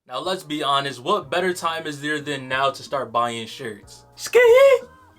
Now let's be honest, what better time is there than now to start buying shirts? Ski!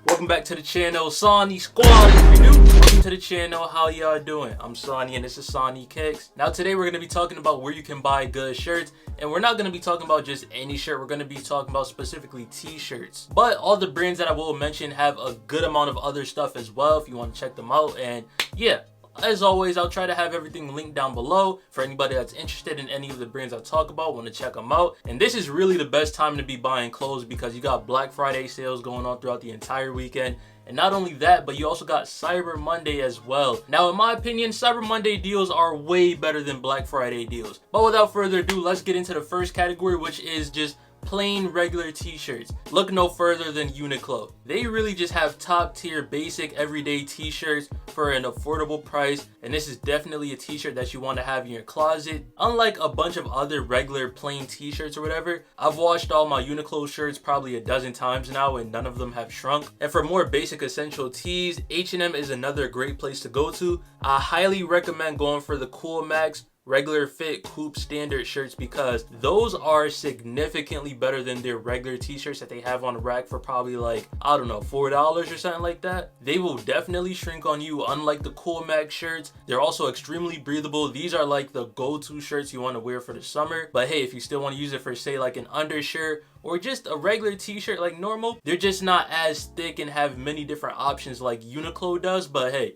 Welcome back to the channel, Sonny Squad. If you're new, welcome to the channel. How y'all doing? I'm Sonny and this is Sonny Kicks. Now today we're going to be talking about where you can buy good shirts. And we're not going to be talking about just any shirt. We're going to be talking about specifically t-shirts. But all the brands that I will mention have a good amount of other stuff as well if you want to check them out. And yeah, as always, I'll try to have everything linked down below for anybody that's interested in any of the brands I talk about, want to check them out. And this is really the best time to be buying clothes because you got Black Friday sales going on throughout the entire weekend. And not only that, but you also got Cyber Monday as well. Now, in my opinion, Cyber Monday deals are way better than Black Friday deals. But without further ado, let's get into the first category, which is just plain regular t-shirts. Look no further than Uniqlo. They really just have top tier basic everyday t-shirts for an affordable price, and this is definitely a t-shirt that you want to have in your closet. Unlike a bunch of other regular plain t-shirts or whatever, I've washed all my Uniqlo shirts probably a dozen times now and none of them have shrunk. And for more basic essential tees, H&M is another great place to go to. I highly recommend going for the Cool Max regular fit coupe standard shirts because those are significantly better than their regular t-shirts that they have on the rack for probably like, I don't know, $4 or something like that. They will definitely shrink on you, unlike the Cool Max shirts. They're also extremely breathable. These are like the go-to shirts you want to wear for the summer. But hey, if you still want to use it for say like an undershirt or just a regular t-shirt like normal, they're just not as thick and have many different options like Uniqlo does. But hey,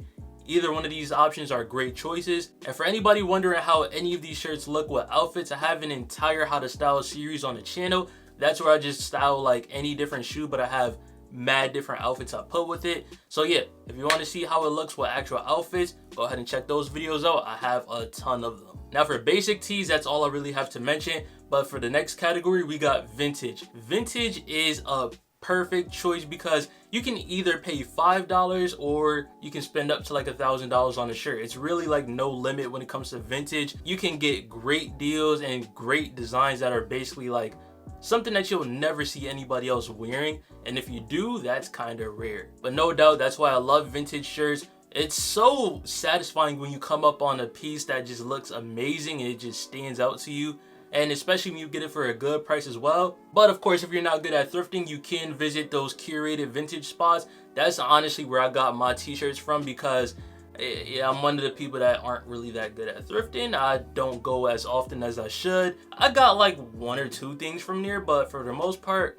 either one of these options are great choices. And for anybody wondering how any of these shirts look with outfits, I have an entire how to style series on the channel. That's where I just style like any different shoe, but I have mad different outfits I put with it. So yeah, if you want to see how it looks with actual outfits, go ahead and check those videos out. I have a ton of them. Now for basic tees, that's all I really have to mention. But for the next category, we got vintage. Vintage is a perfect choice because you can either pay $5 or you can spend up to like $1,000 on a shirt. It's really like no limit when it comes to vintage. You can get great deals and great designs that are basically like something that you'll never see anybody else wearing. And if you do, that's kind of rare. But no doubt, that's why I love vintage shirts. It's so satisfying when you come up on a piece that just looks amazing and it just stands out to you. And especially when you get it for a good price as well. But of course, if you're not good at thrifting, you can visit those curated vintage spots. That's honestly where I got my t-shirts from because yeah, I'm one of the people that aren't really that good at thrifting. I don't go as often as I should. I got like one or two things from there, but for the most part,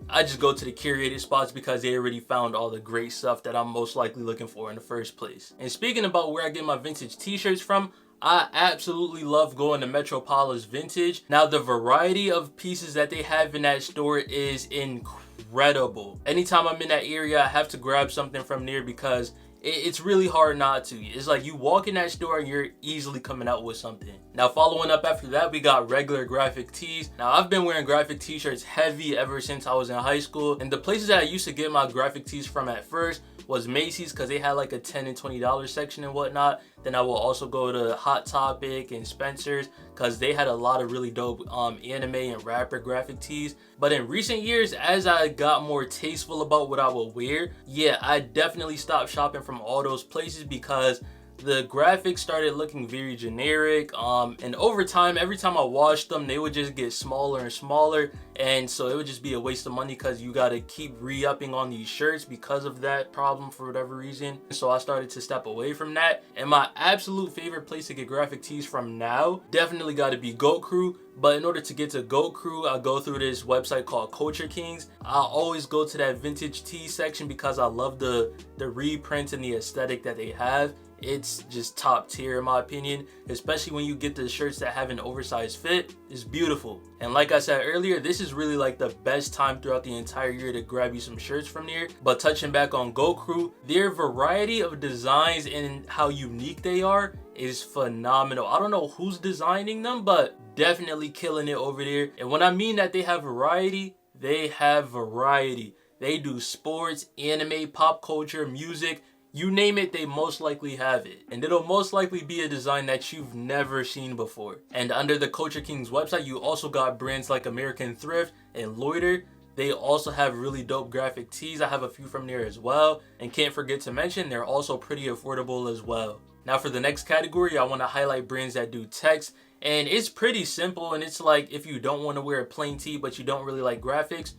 I just go to the curated spots because they already found all the great stuff that I'm most likely looking for in the first place. And speaking about where I get my vintage t-shirts from, I absolutely love going to Metropolis Vintage. Now, the variety of pieces that they have in that store is incredible. Anytime I'm in that area, I have to grab something from there because it's really hard not to. It's like you walk in that store and you're easily coming out with something. Now, following up after that, we got regular graphic tees. Now, I've been wearing graphic t-shirts heavy ever since I was in high school. And the places that I used to get my graphic tees from at first was Macy's because they had like a $10 and $20 section and whatnot. Then I will also go to Hot Topic and Spencer's because they had a lot of really dope anime and rapper graphic tees. But in recent years, as I got more tasteful about what I would wear, yeah, I definitely stopped shopping from all those places because the graphics started looking very generic, and over time, every time I washed them, they would just get smaller and smaller, and so it would just be a waste of money because you got to keep re-upping on these shirts because of that problem for whatever reason. So I started to step away from that, and my absolute favorite place to get graphic tees from now definitely got to be Goat Crew. But in order to get to Goat Crew, I go through this website called Culture Kings. I always go to that vintage tee section because I love the reprints and the aesthetic that they have. It's just top tier in my opinion, especially when you get the shirts that have an oversized fit. It's beautiful. And like I said earlier, this is really like the best time throughout the entire year to grab you some shirts from there. But touching back on Goat Crew, their variety of designs and how unique they are is phenomenal. I don't know who's designing them, but definitely killing it over there. And when I mean that they have variety, they have variety. They do sports, anime, pop culture, music. You name it, they most likely have it. And it'll most likely be a design that you've never seen before. And under the Culture Kings website, you also got brands like American Thrift and Loiter. They also have really dope graphic tees. I have a few from there as well. And can't forget to mention, they're also pretty affordable as well. Now for the next category, I want to highlight brands that do text And it's pretty simple, and it's like if you don't want to wear a plain tee but you don't really like graphics,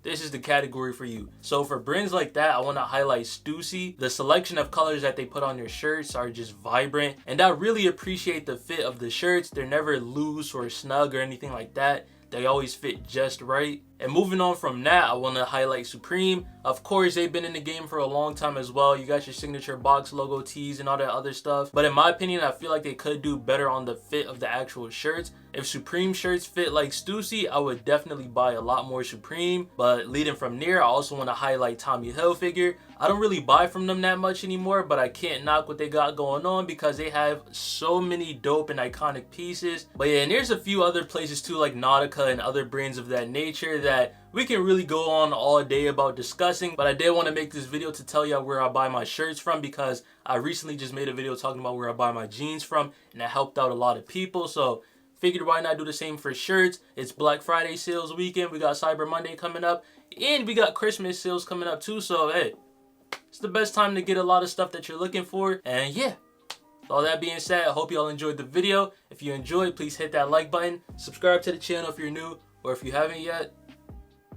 this is the category for you. So for brands like that, I want to highlight Stussy. The selection of colors that they put on their shirts are just vibrant, and I really appreciate the fit of the shirts. They're never loose or snug or anything like that. They always fit just right. And moving on from that, I want to highlight Supreme. Of course, they've been in the game for a long time as well. You got your signature box logo tees and all that other stuff. But in my opinion, I feel like they could do better on the fit of the actual shirts. If Supreme shirts fit like Stussy, I would definitely buy a lot more Supreme. But leading from there, I also want to highlight Tommy Hilfiger. I don't really buy from them that much anymore, but I can't knock what they got going on because they have so many dope and iconic pieces. But yeah, and there's a few other places too, like Nautica and other brands of that nature that we can really go on all day about discussing. But I did want to make this video to tell y'all where I buy my shirts from, because I recently just made a video talking about where I buy my jeans from, and that helped out a lot of people. So figured why not do the same for shirts. It's Black Friday sales weekend. We got Cyber Monday coming up, and we got Christmas sales coming up too. So hey, it's the best time to get a lot of stuff that you're looking for. And yeah, with all that being said, I hope y'all enjoyed the video. If you enjoyed, please hit that like button. Subscribe to the channel if you're new, or if you haven't yet,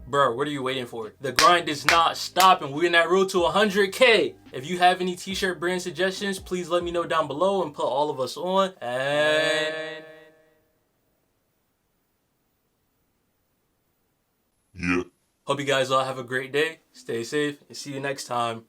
bro, what are you waiting for? The grind is not stopping. We're in that road to 100K. If you have any t-shirt brand suggestions, please let me know down below and put all of us on. And yeah. Hope you guys all have a great day. Stay safe and see you next time.